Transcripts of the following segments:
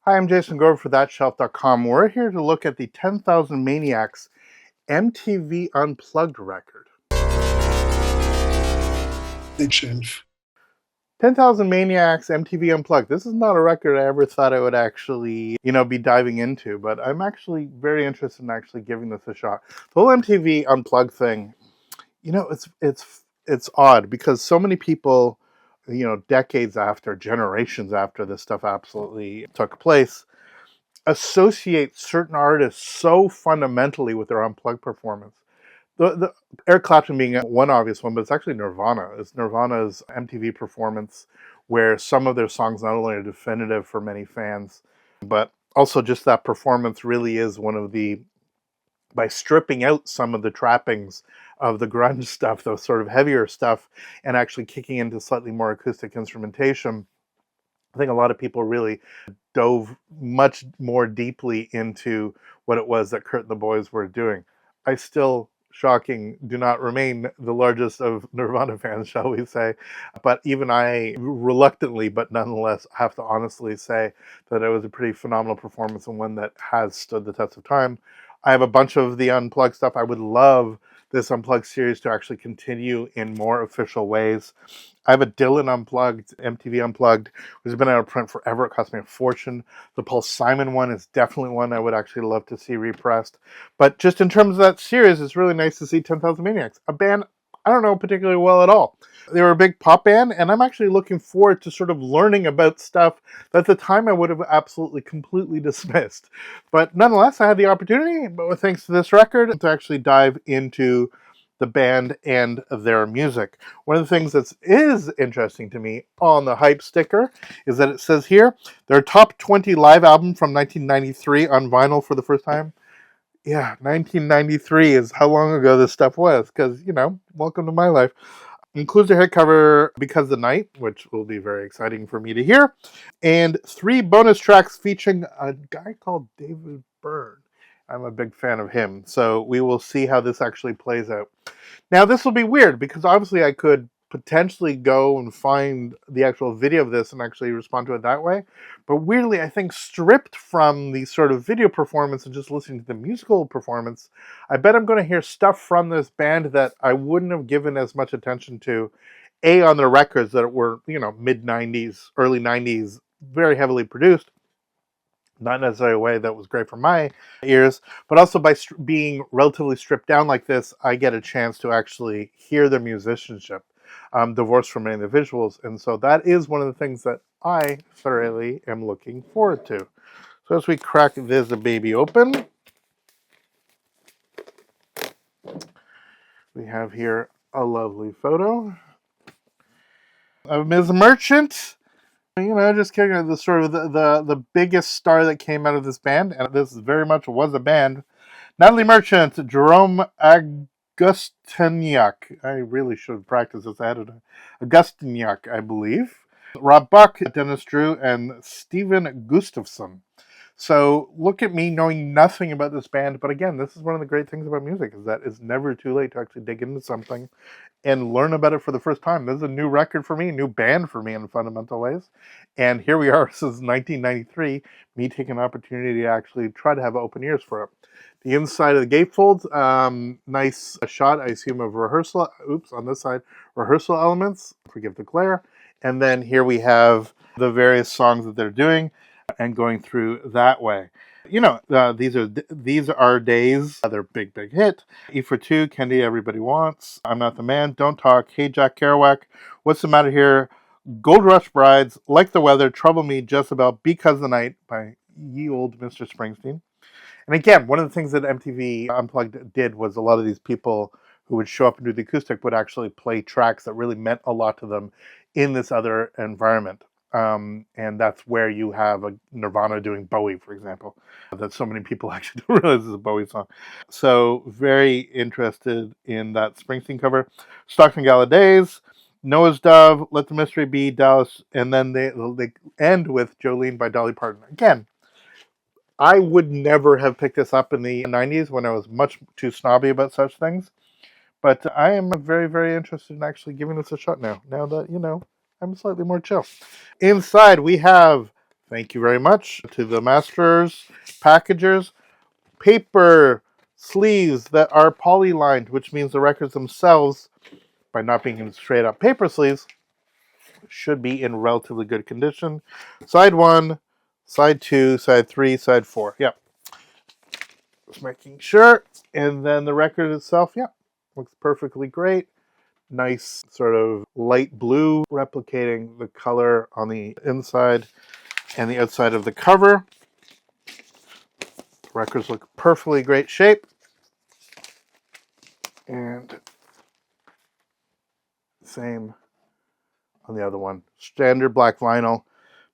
Hi, I'm Jason Grover for ThatShelf.com. We're here to look at the 10,000 Maniacs MTV Unplugged record. Big shelf. 10,000 Maniacs MTV Unplugged. This is not a record I ever thought I would actually, be diving into, but I'm actually very interested in actually giving this a shot. The whole MTV Unplugged thing, it's odd because so many people, decades after, generations after this stuff absolutely took place, associate certain artists so fundamentally with their unplugged performance. The Eric Clapton being one obvious one, but it's actually Nirvana. It's Nirvana's MTV performance, where some of their songs not only are definitive for many fans, but also just that performance really is one of the, by stripping out some of the trappings of the grunge stuff, the sort of heavier stuff, and actually kicking into slightly more acoustic instrumentation. I think a lot of people really dove much more deeply into what it was that Kurt and the boys were doing. I still, shocking, do not remain the largest of Nirvana fans, shall we say. But even I, reluctantly, but nonetheless, have to honestly say that it was a pretty phenomenal performance and one that has stood the test of time. I have a bunch of the Unplugged stuff. I would love this Unplugged series to actually continue in more official ways. I have a Dylan Unplugged, MTV Unplugged, which has been out of print forever. It cost me a fortune. The Paul Simon one is definitely one I would actually love to see repressed. But just in terms of that series, it's really nice to see 10,000 Maniacs, a band I don't know particularly well at all. They were a big pop band, and I'm actually looking forward to sort of learning about stuff that at the time I would have absolutely completely dismissed. But nonetheless, I had the opportunity, but thanks to this record, to actually dive into the band and their music. One of the things that is interesting to me on the hype sticker is that it says here, their top 20 live album from 1993 on vinyl for the first time. Yeah, 1993 is how long ago this stuff was, because, welcome to my life. Includes their hit cover, Because the Night, which will be very exciting for me to hear, and 3 bonus tracks featuring a guy called David Byrne. I'm a big fan of him, so we will see how this actually plays out. Now, this will be weird, because obviously I could potentially go and find the actual video of this and actually respond to it that way. But weirdly, I think stripped from the sort of video performance and just listening to the musical performance, I bet I'm going to hear stuff from this band that I wouldn't have given as much attention to, A, on their records that were, mid-90s, early 90s, very heavily produced. Not necessarily a way that was great for my ears, but also by being relatively stripped down like this, I get a chance to actually hear their musicianship, divorced from any of the visuals. And so that is one of the things that I thoroughly am looking forward to. So as we crack this baby open, we have here a lovely photo of Ms. Merchant. Just kidding. The sort of the biggest star that came out of this band, and this very much was a band. Natalie Merchant, Jerome Augustiniak. I really should practice this. I had it. Augustiniak, I believe. Rob Buck, Dennis Drew, and Stephen Gustafson. So look at me knowing nothing about this band, but again, this is one of the great things about music, is that it's never too late to actually dig into something and learn about it for the first time. This is a new record for me, a new band for me in fundamental ways. And here we are since 1993, me taking an opportunity to actually try to have open ears for it. The inside of the gatefold, nice shot, I assume, of rehearsal. Oops, on this side, rehearsal elements. Forgive the glare. And then here we have the various songs that they're doing and going through that way. These are days. Their big hit. E for Two, Candy Everybody Wants, I'm Not the Man, Don't Talk, Hey Jack Kerouac, What's the Matter Here, Gold Rush Brides, Like the Weather, Trouble Me Just About, Because of the Night by ye old Mr. Springsteen. And again, one of the things that MTV Unplugged did was a lot of these people who would show up and do the acoustic would actually play tracks that really meant a lot to them in this other environment. And that's where you have a Nirvana doing Bowie, for example, that so many people actually don't realize is a Bowie song. So very interested in that Springsteen cover. Stockton Gala Days, Noah's Dove, Let the Mystery Be, Dallas, and then they end with Jolene by Dolly Parton. Again, I would never have picked this up in the 90s when I was much too snobby about such things. But I am very, very interested in actually giving this a shot now that, I'm slightly more chill. Inside, we have Thank you very much to the masters, packagers. Paper sleeves that are poly-lined, which means the records themselves, by not being in straight up paper sleeves, should be in relatively good condition. Side 1, side 2, side 3, side 4. Yep. Just making sure. And then the record itself, yep, looks perfectly great. Nice sort of light blue, replicating the color on the inside and the outside of the cover. The records look perfectly great shape. And same on the other one. Standard black vinyl.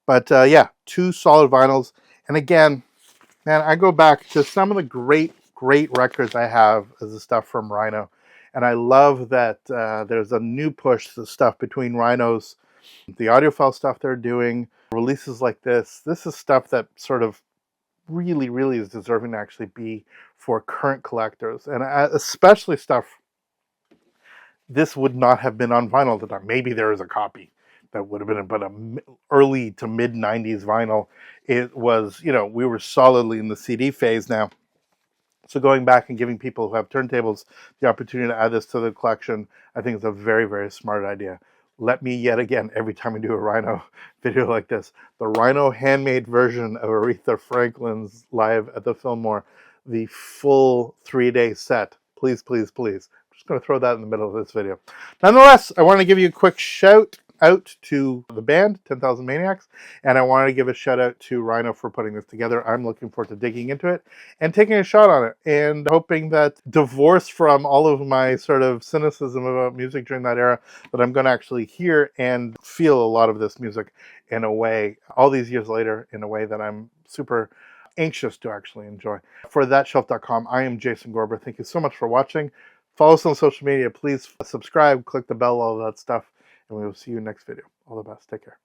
But yeah, 2 solid vinyls. And again, man, I go back to some of the great records I have as the stuff from Rhino. And I love that there's a new push to stuff between Rhinos, the audiophile stuff they're doing, releases like this. This is stuff that sort of really is deserving to actually be for current collectors. And especially stuff this would not have been on vinyl at the time. Maybe there is a copy that would have been but an early to mid 90s vinyl. It was, you know, we were solidly in the CD phase now. So going back and giving people who have turntables the opportunity to add this to the collection, I think is a very smart idea. Let me yet again, every time we do a Rhino video like this, the Rhino handmade version of Aretha Franklin's Live at the Fillmore, the full 3-day set. Please. I'm just going to throw that in the middle of this video. Nonetheless, I want to give you a quick shout out to the band, 10,000 Maniacs, and I wanted to give a shout out to Rhino for putting this together. I'm looking forward to digging into it and taking a shot on it, and hoping that, divorced from all of my sort of cynicism about music during that era, that I'm going to actually hear and feel a lot of this music in a way, all these years later, in a way that I'm super anxious to actually enjoy. For thatshelf.com, I am Jason Gorber. Thank you so much for watching. Follow us on social media. Please subscribe, click the bell, all that stuff. And we will see you next video. All the best. Take care.